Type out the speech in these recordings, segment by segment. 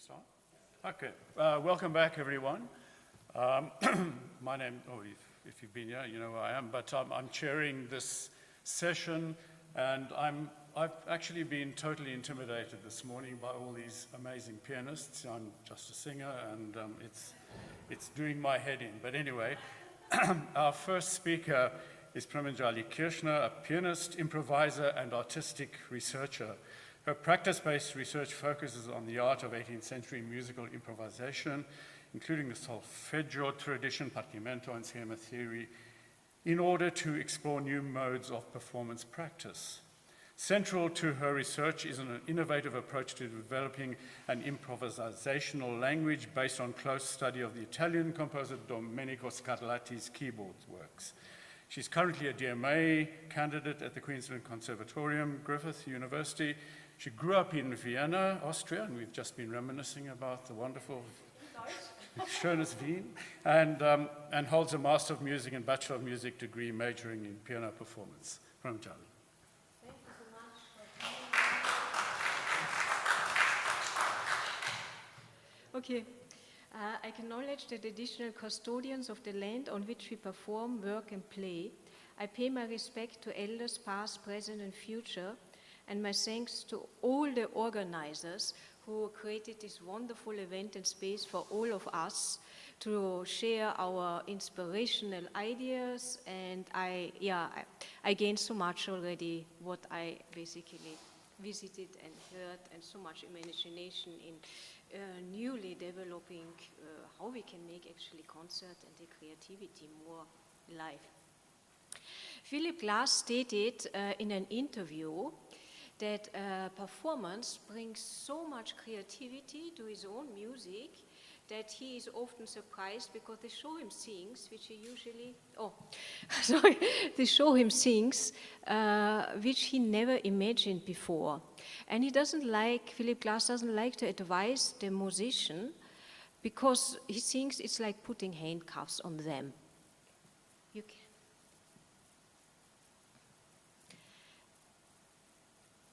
start? Okay, welcome back everyone. My name, if you've been here, you know who I am, but I'm chairing this session, and I've actually been totally intimidated this morning by all these amazing pianists. I'm just a singer, and it's doing my head in. But anyway, our first speaker is Premanjali Kirchner, a pianist, improviser, and artistic researcher. Her practice-based research focuses on the art of 18th century musical improvisation, including the Solfeggio tradition, partimento, and schema theory, in order to explore new modes of performance practice. Central to her research is an innovative approach to developing an improvisational language based on close study of the Italian composer Domenico Scarlatti's keyboard works. She's currently a DMA candidate at the Queensland Conservatorium, Griffith University. She grew up in Vienna, Austria, and we've just been reminiscing about the wonderful schönes Wien, and holds a Master of Music and Bachelor of Music degree majoring in piano performance. Premanjali. Thank you so much. Okay. I acknowledge the traditional custodians of the land on which we perform, work, and play. I pay my respect to elders past, present, and future, and my thanks to all the organizers who created this wonderful event and space for all of us to share our inspirational ideas. And I gained so much already what I basically visited and heard, and so much imagination in newly developing how we can make actually concert and the creativity more live. Philip Glass stated in an interview that performance brings so much creativity to his own music that he is often surprised because they show him things which he usually, they show him things which he never imagined before. And Philip Glass doesn't like to advise the musician because he thinks it's like putting handcuffs on them. You can.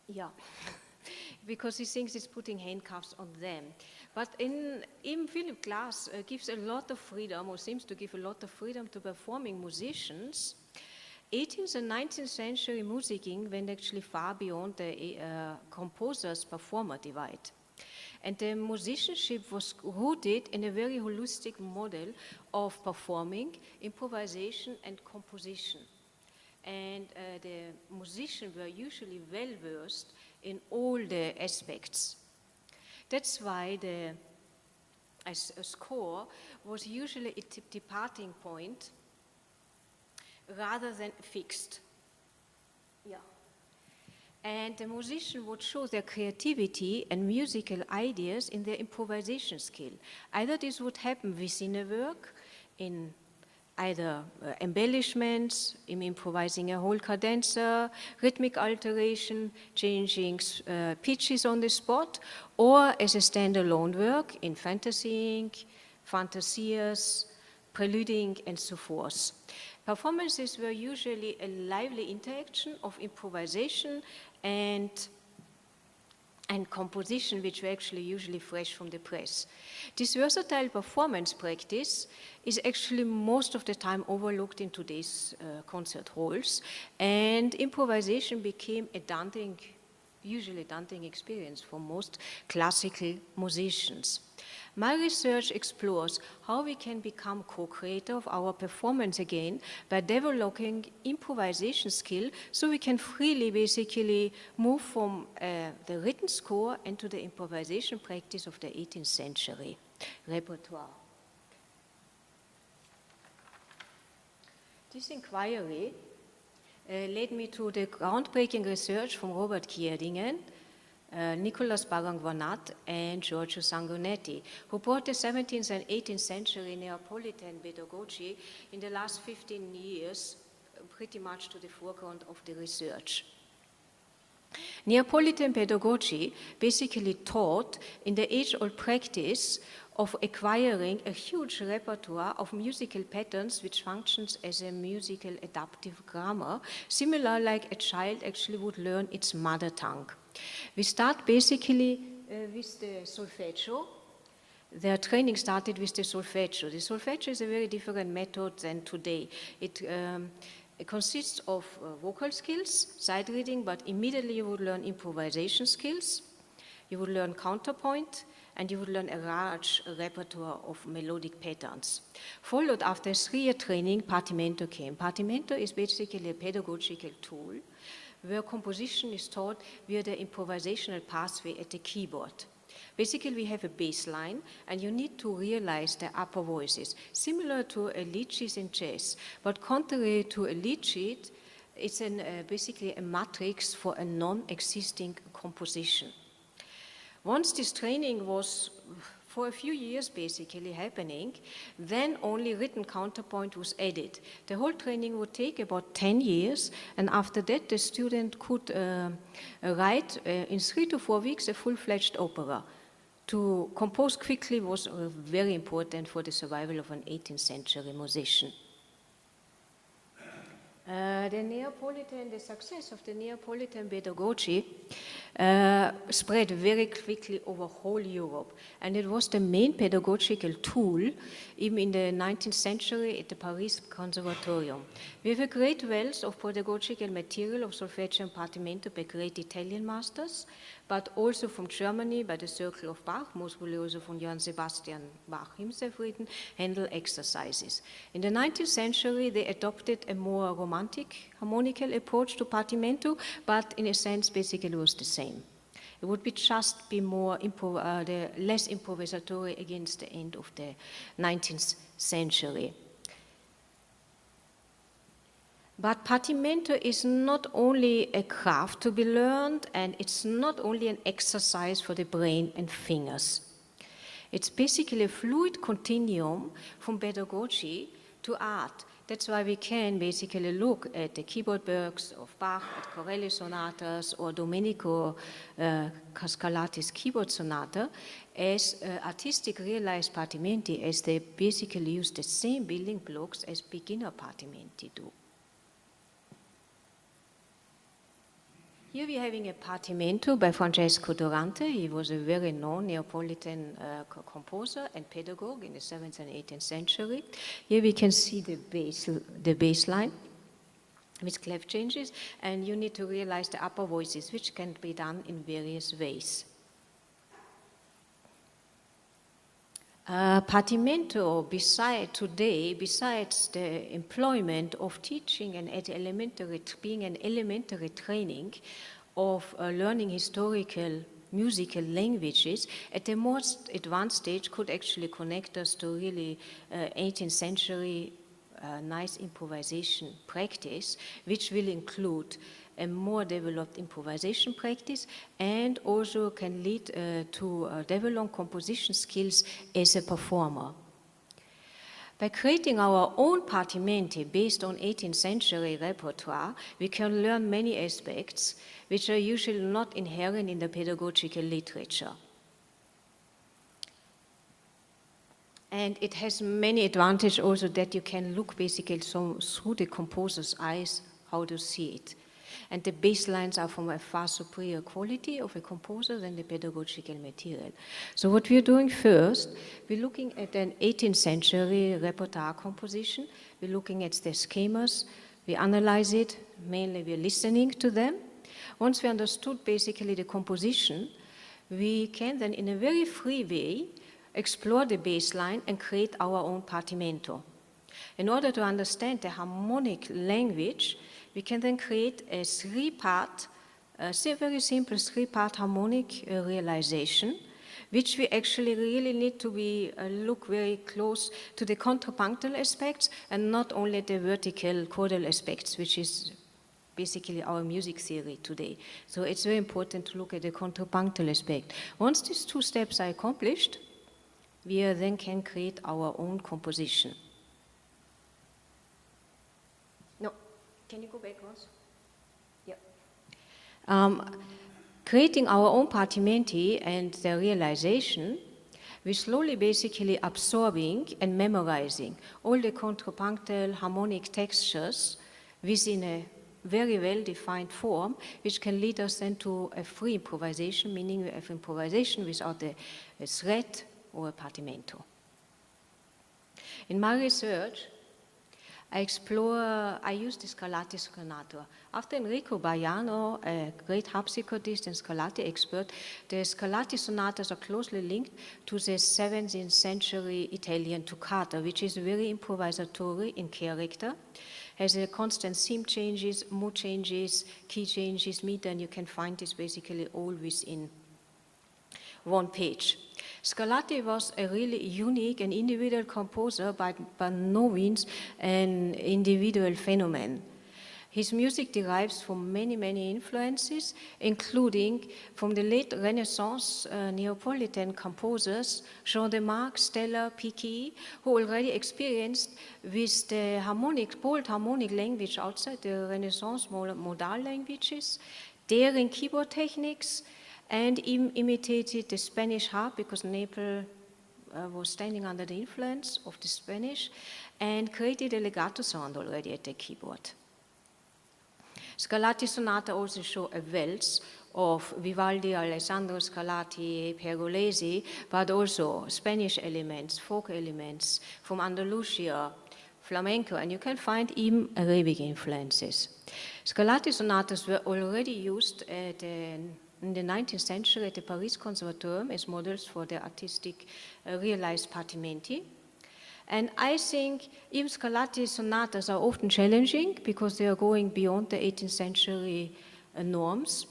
Yeah, because he thinks it's putting handcuffs on them. But in Philip Glass gives a lot of freedom, or seems to give a lot of freedom to performing musicians. 18th and 19th century musicking went actually far beyond the composer's performer divide. And the musicianship was rooted in a very holistic model of performing, improvisation, and composition. And the musicians were usually well versed in all the aspects. That's why a score was usually a departing point rather than fixed. Yeah. And the musician would show their creativity and musical ideas in their improvisation skill. Either this would happen within a work, in either embellishments, in improvising a whole cadenza, rhythmic alteration, changing pitches on the spot, or as a standalone work in fantasying, fantasias, preluding, and so forth. Performances were usually a lively interaction of improvisation and composition, which were actually usually fresh from the press. This versatile performance practice is actually most of the time overlooked in today's concert halls, and improvisation became usually a daunting experience for most classical musicians. My research explores how we can become co-creator of our performance again by developing improvisation skill, so we can freely basically move from the written score into the improvisation practice of the 18th century repertoire. This inquiry led me to the groundbreaking research from Robert Gjerdingen, Nicholas Baragwanath, and Giorgio Sanguinetti, who brought the 17th and 18th century Neapolitan pedagogy in the last 15 years pretty much to the foreground of the research. Neapolitan pedagogy basically taught in the age-old practice of acquiring a huge repertoire of musical patterns which functions as a musical adaptive grammar, similar like a child actually would learn its mother tongue. We start basically with the solfeggio, their training started with the solfeggio. The solfeggio is a very different method than today. It consists of vocal skills, sight reading, but immediately you would learn improvisation skills, you would learn counterpoint, and you would learn a large repertoire of melodic patterns. Followed after a 3-year training, partimento came. Partimento is basically a pedagogical tool where composition is taught via the improvisational pathway at the keyboard. Basically, we have a bass line, and you need to realize the upper voices, similar to a lead sheet in jazz. But contrary to a lead sheet, it's basically a matrix for a non-existing composition. Once this training was for a few years basically happening, then only written counterpoint was added. The whole training would take about 10 years, and after that the student could write in 3 to 4 weeks a full-fledged opera. To compose quickly was very important for the survival of an 18th century musician. The success of the Neapolitan pedagogy spread very quickly over whole Europe, and it was the main pedagogical tool even in the 19th century at the Paris Conservatorium. We have a great wealth of pedagogical material of solfeggio and partimento by great Italian masters, but also from Germany by the Circle of Bach, most probably also from Johann Sebastian Bach himself written, Handel exercises. In the 19th century, they adopted a more romantic harmonical approach to partimento, but in a sense, basically it was the same. It would be just be more less improvisatory against the end of the 19th century. But partimento is not only a craft to be learned, and it's not only an exercise for the brain and fingers. It's basically a fluid continuum from pedagogy to art. That's why we can basically look at the keyboard works of Bach, at Corelli sonatas, or Domenico Scarlatti's keyboard sonata as artistic realized partimenti, as they basically use the same building blocks as beginner partimenti do. Here we're having a partimento by Francesco Durante. He was a very known Neapolitan composer and pedagogue in the 7th and 18th century. Here we can see the bass line with clef changes, and you need to realize the upper voices, which can be done in various ways. Partimento, besides the employment of teaching and being an elementary training of learning historical musical languages, at the most advanced stage could actually connect us to really 18th century nice improvisation practice, which will include a more developed improvisation practice and also can lead to develop composition skills as a performer. By creating our own partimenti based on 18th century repertoire, we can learn many aspects which are usually not inherent in the pedagogical literature. And it has many advantages also that you can look basically through the composer's eyes how to see it. And the bass lines are from a far superior quality of a composer than the pedagogical material. So what we're doing first, we're looking at an 18th century repertoire composition. We're looking at the schemas. We analyze it. Mainly we're listening to them. Once we understood basically the composition, we can then in a very free way explore the bass line and create our own partimento. In order to understand the harmonic language, we can then create a very simple three-part harmonic realization, which we actually really need to look very close to the contrapunctal aspects and not only the vertical chordal aspects, which is basically our music theory today. So it's very important to look at the contrapunctal aspect. Once these two steps are accomplished, we then can create our own composition. Can you go back once? Yeah. Creating our own partimenti and their realization, we're slowly basically absorbing and memorizing all the contrapunctal harmonic textures within a very well-defined form, which can lead us then to a free improvisation, meaning we have improvisation without a thread or a partimento. In my research, I use the Scarlatti sonata. After Enrico Baiano, a great harpsichordist and Scarlatti expert, the Scarlatti sonatas are closely linked to the 17th century Italian toccata, which is very improvisatory in character, has a constant theme changes, mood changes, key changes, meter, and you can find this basically all within one page. Scarlatti was a really unique and individual composer, but by no means an individual phenomenon. His music derives from many, many influences, including from the late Renaissance Neapolitan composers, Jean de Marc, Stella, Pichi, who already experienced with the bold harmonic language outside the Renaissance modal languages, daring keyboard techniques, and imitated the Spanish harp because Naples was standing under the influence of the Spanish, and created a legato sound already at the keyboard. Scarlatti sonata also show a waltz of Vivaldi, Alessandro Scarlatti, Pergolesi, but also Spanish elements, folk elements from Andalusia, flamenco, and you can find even Arabic influences. Scarlatti sonatas were already used in the 19th century at the Paris Conservatorium as models for the artistic realized partimenti. And I think even Scarlatti sonatas are often challenging because they are going beyond the 18th century norms.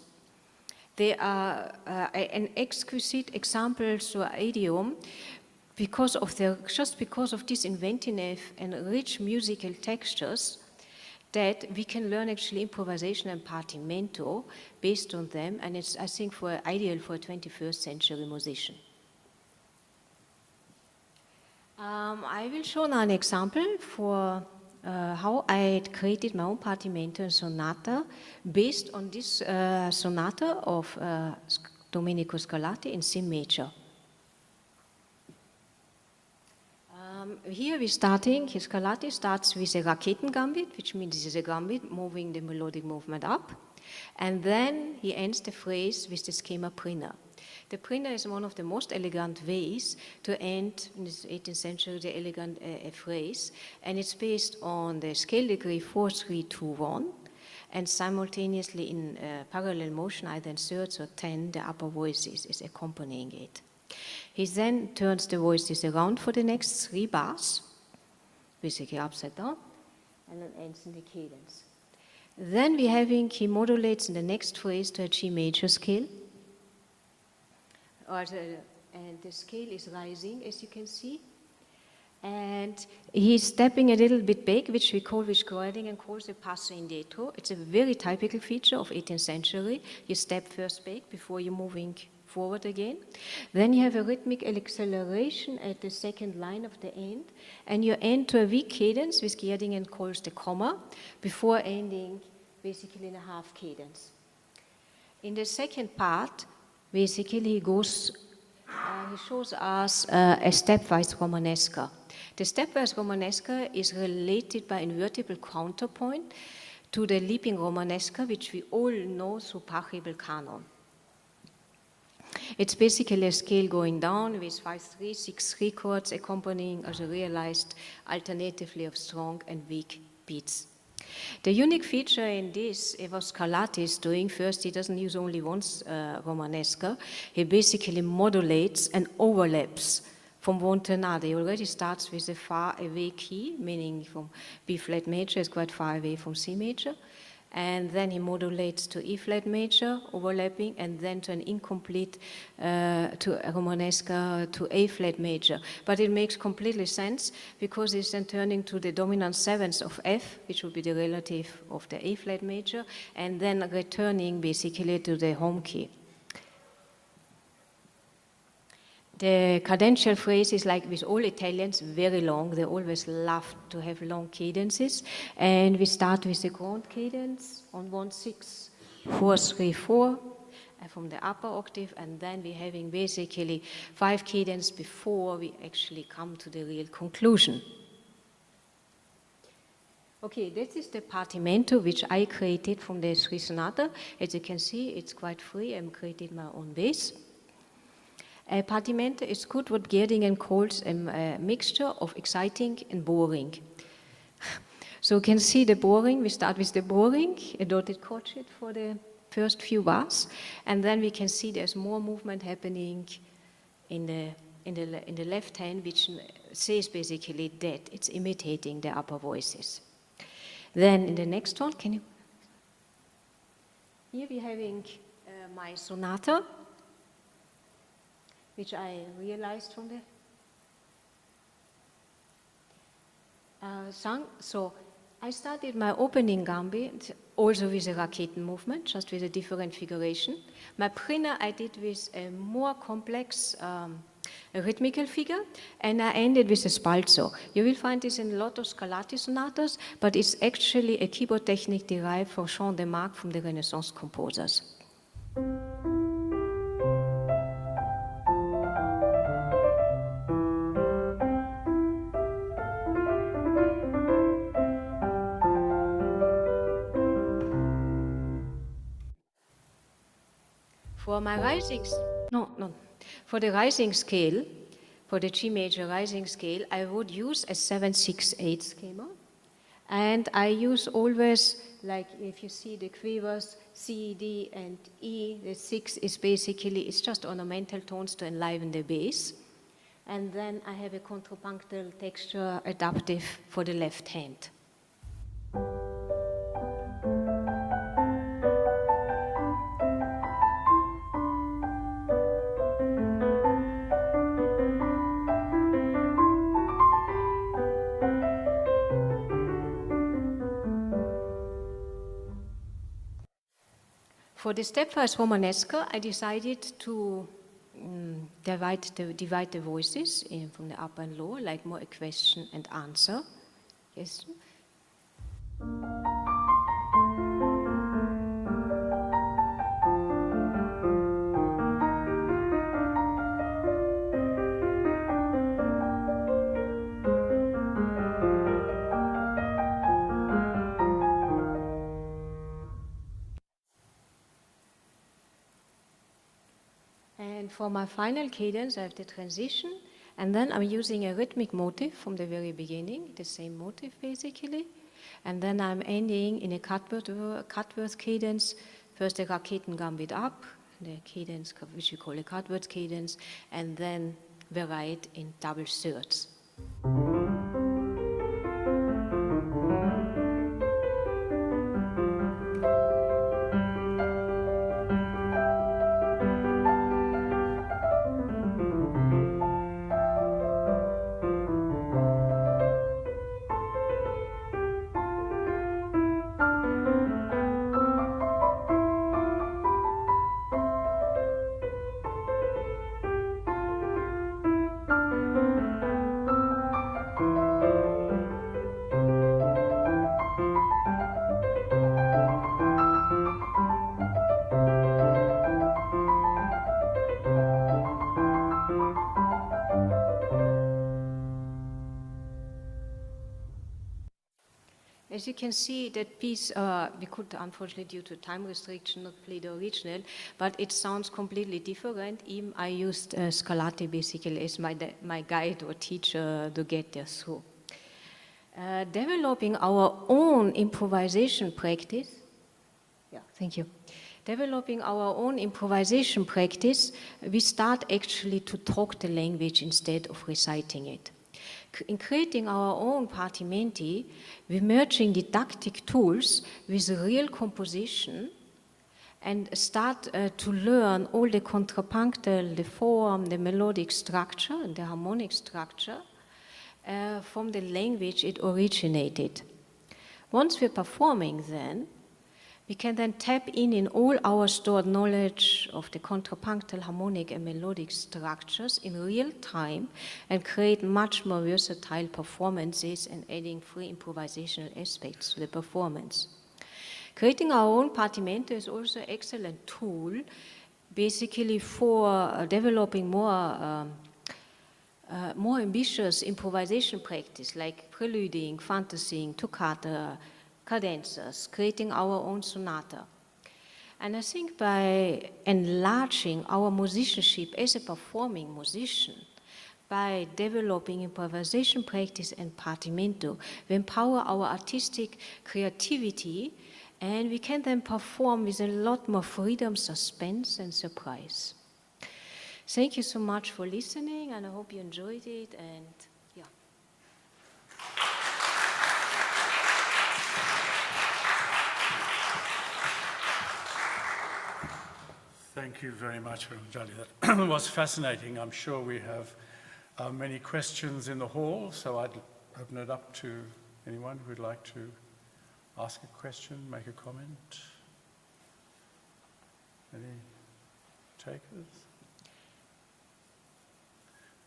They are an exquisite example to idiom just because of this inventiveness and rich musical textures that we can learn actually improvisation and partimento based on them, and it's, I think, ideal for a 21st century musician. I will show now an example for how I created my own partimento and sonata based on this sonata of Domenico Scarlatti in C major. Here Scarlatti starts with a Raketengambit, which means this is a gambit moving the melodic movement up, and then he ends the phrase with the schema prima. The prima is one of the most elegant ways to end, in the 18th century, the elegant phrase, and it's based on the scale degree 4-3-2-1, and simultaneously in parallel motion, either in thirds or 10, the upper voices is accompanying it. He then turns the voices around for the next 3 bars, basically upside down, and then ends in the cadence. Then he modulates in the next phrase to a G major scale, and the scale is rising, as you can see. And he's stepping a little bit back, which Gjerdingen calls a passo indietro. It's a very typical feature of 18th century. You step first back before you're moving forward again. Then you have a rhythmic acceleration at the second line of the end, and you end to a weak cadence, which Gjerdingen calls the comma, before ending basically in a half cadence. In the second part, basically he shows us a stepwise Romanesca. The stepwise Romanesca is related by invertible counterpoint to the leaping Romanesca, which we all know through pachelbel canon. It's basically a scale going down with 5-3, 6-3 chords accompanying as realized alternatively of strong and weak beats. The unique feature in this, what Scarlatti is doing, first, he doesn't use only one Romanesca. He basically modulates and overlaps from one to another. He already starts with a far away key, meaning from B flat major is quite far away from C major. And then he modulates to E flat major, overlapping, and then to an incomplete, to a Romanesca to A flat major. But it makes completely sense because it's then turning to the dominant seventh of F, which would be the relative of the A flat major, and then returning basically to the home key. The cadential phrase is like with all Italians, very long. They always love to have long cadences. And we start with the grand cadence on 1-6, 4-3-4 from the upper octave, and then we're having basically 5 cadence before we actually come to the real conclusion. Okay, this is the partimento which I created from the 3 sonata. As you can see, it's quite free. I created my own bass. A partimento is good what Gjerdingen calls a mixture of exciting and boring. So you can see the boring, we start with the boring, a dotted crotchet for the first few bars, and then we can see there's more movement happening in the left hand, which says basically that it's imitating the upper voices. Then in the next one, can you? Here we're having my sonata, which I realized from the song. So I started my opening gambit also with a Raketen movement, just with a different figuration. My prina I did with a more complex a rhythmical figure, and I ended with a spalzo. You will find this in a lot of Scarlatti sonatas, but it's actually a keyboard technique derived from Jean de Marc from the Renaissance composers. For my for the rising scale, for the G major rising scale, I would use a 7/6/8 schema, and I use always, like if you see the quavers C, D, and E, the 6 is basically, it's just ornamental tones to enliven the bass, and then I have a contrapunctal texture adaptive for the left hand. For the stepwise Romanesque, I decided to divide the voices from the upper and lower, like more a question and answer. Yes. And for my final cadence, I have the transition, and then I'm using a rhythmic motive from the very beginning, the same motive basically, and then I'm ending in a cutworth cadence, first the Raketen gambit up, the cadence which we call a cutworth cadence, and then varied in double thirds. As you can see, that piece, we could, unfortunately, due to time restriction, not play the original, but it sounds completely different. Even I used Scarlatti basically as my guide or teacher to get there through. Developing our own improvisation practice. Yeah, thank you. Developing our own improvisation practice, we start actually to talk the language instead of reciting it. In creating our own partimenti, we're merging didactic tools with real composition and start to learn all the contrapunctal, the form, the melodic structure, and the harmonic structure from the language it originated. Once we're performing then, we can then tap in all our stored knowledge of the contrapunctal, harmonic, and melodic structures in real time and create much more versatile performances and adding free improvisational aspects to the performance. Creating our own partimento is also an excellent tool, basically for developing more ambitious improvisation practice, like preluding, fantasying, toccata, cadenzas, creating our own sonata. And I think by enlarging our musicianship as a performing musician, by developing improvisation practice and partimento, we empower our artistic creativity, and we can then perform with a lot more freedom, suspense, and surprise. Thank you so much for listening, and I hope you enjoyed it, and yeah. Thank you very much, Premanjali. That was fascinating. I'm sure we have many questions in the hall, so I'd open it up to anyone who'd like to ask a question, make a comment. Any takers?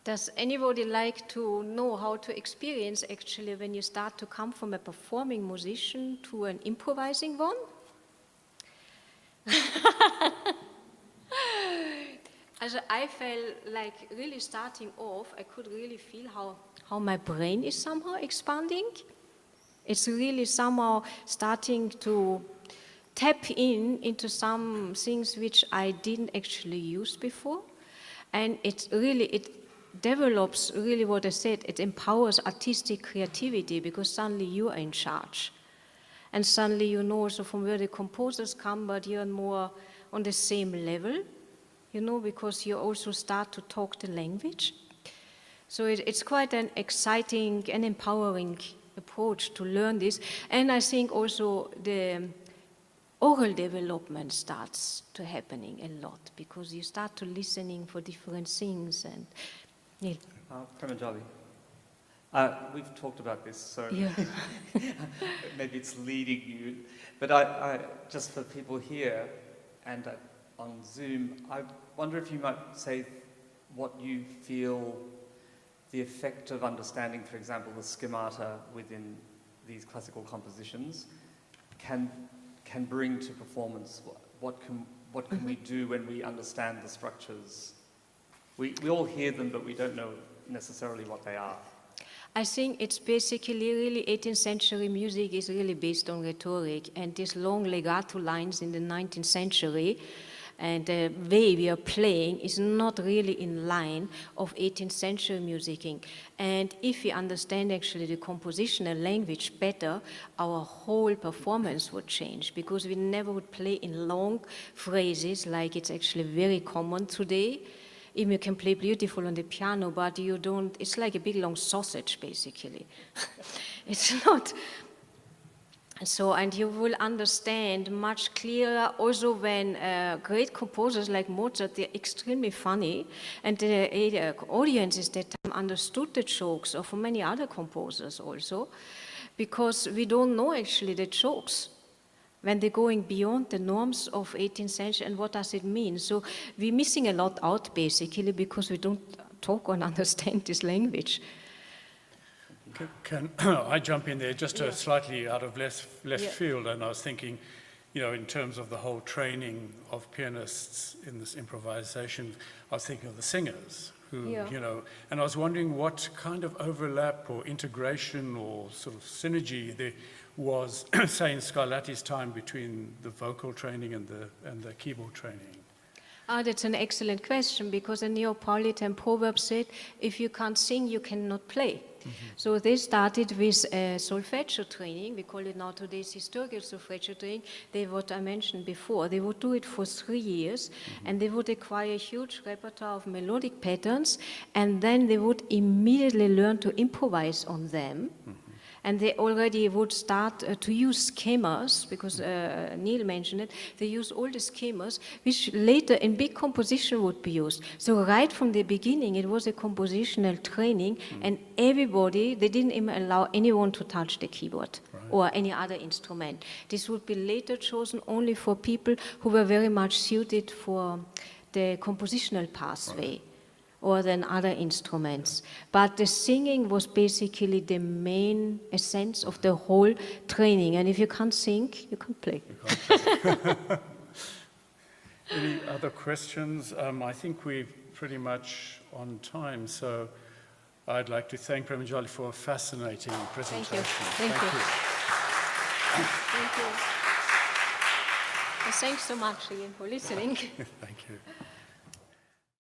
Does anybody like to know how to experience actually when you start to come from a performing musician to an improvising one? Also I felt like really starting off, I could really feel how my brain is somehow expanding. It's really somehow starting to tap into some things which I didn't actually use before. And it develops really what I said, it empowers artistic creativity because suddenly you are in charge. And suddenly you know also from where the composers come, but you're more on the same level, you know, because you also start to talk the language. So it's quite an exciting and empowering approach to learn this. And I think also the oral development starts to happening a lot because you start to listening for different things. And Neil. Premanjali, we've talked about this, so Yeah. maybe it's leading you. But I just for people here and on Zoom, I wonder if you might say what you feel the effect of understanding, for example, the schemata within these classical compositions can bring to performance. What can we do when we understand the structures? We all hear them, but we don't know necessarily what they are. I think it's basically really 18th century music is really based on rhetoric, and these long legato lines in the 19th century and the way we are playing is not really in line of 18th century musicking. And if we understand actually the compositional language better, our whole performance would change because we never would play in long phrases like it's actually very common today. Even you can play beautiful on the piano, but you don't, it's like a big long sausage basically. It's not. So, and you will understand much clearer also when great composers like Mozart, they're extremely funny, and the audiences that time understood the jokes, or for many other composers also, because we don't know actually the jokes when they're going beyond the norms of 18th century, and what does it mean? So we're missing a lot out basically because we don't talk or understand this language. Can I jump in there just slightly out of left field? And I was thinking, you know, in terms of the whole training of pianists in this improvisation, I was thinking of the singers who, you know, and I was wondering what kind of overlap or integration or sort of synergy there was, say, in Scarlatti's time between the vocal training and the keyboard training. That's an excellent question, because a Neapolitan proverb said, if you can't sing, you cannot play. Mm-hmm. So they started with Solfeggio training. We call it now today's historical Solfeggio training. What I mentioned before, they would do it for 3 years, and they would acquire a huge repertoire of melodic patterns, and then they would immediately learn to improvise on them. Mm-hmm. And they already would start to use schemas, because Neil mentioned it. They use all the schemas, which later in big composition would be used. So right from the beginning, it was a compositional training, and everybody, they didn't even allow anyone to touch the keyboard or any other instrument. This would be later chosen only for people who were very much suited for the compositional pathway. Or than other instruments. But the singing was basically the main essence of the whole training. And if you can't sing, you can't play. Any other questions? I think we're pretty much on time, so I'd like to thank Premanjali for a fascinating presentation. Thank you. Thank you. Thank you. Thanks so much, Ian, for listening. Thank you.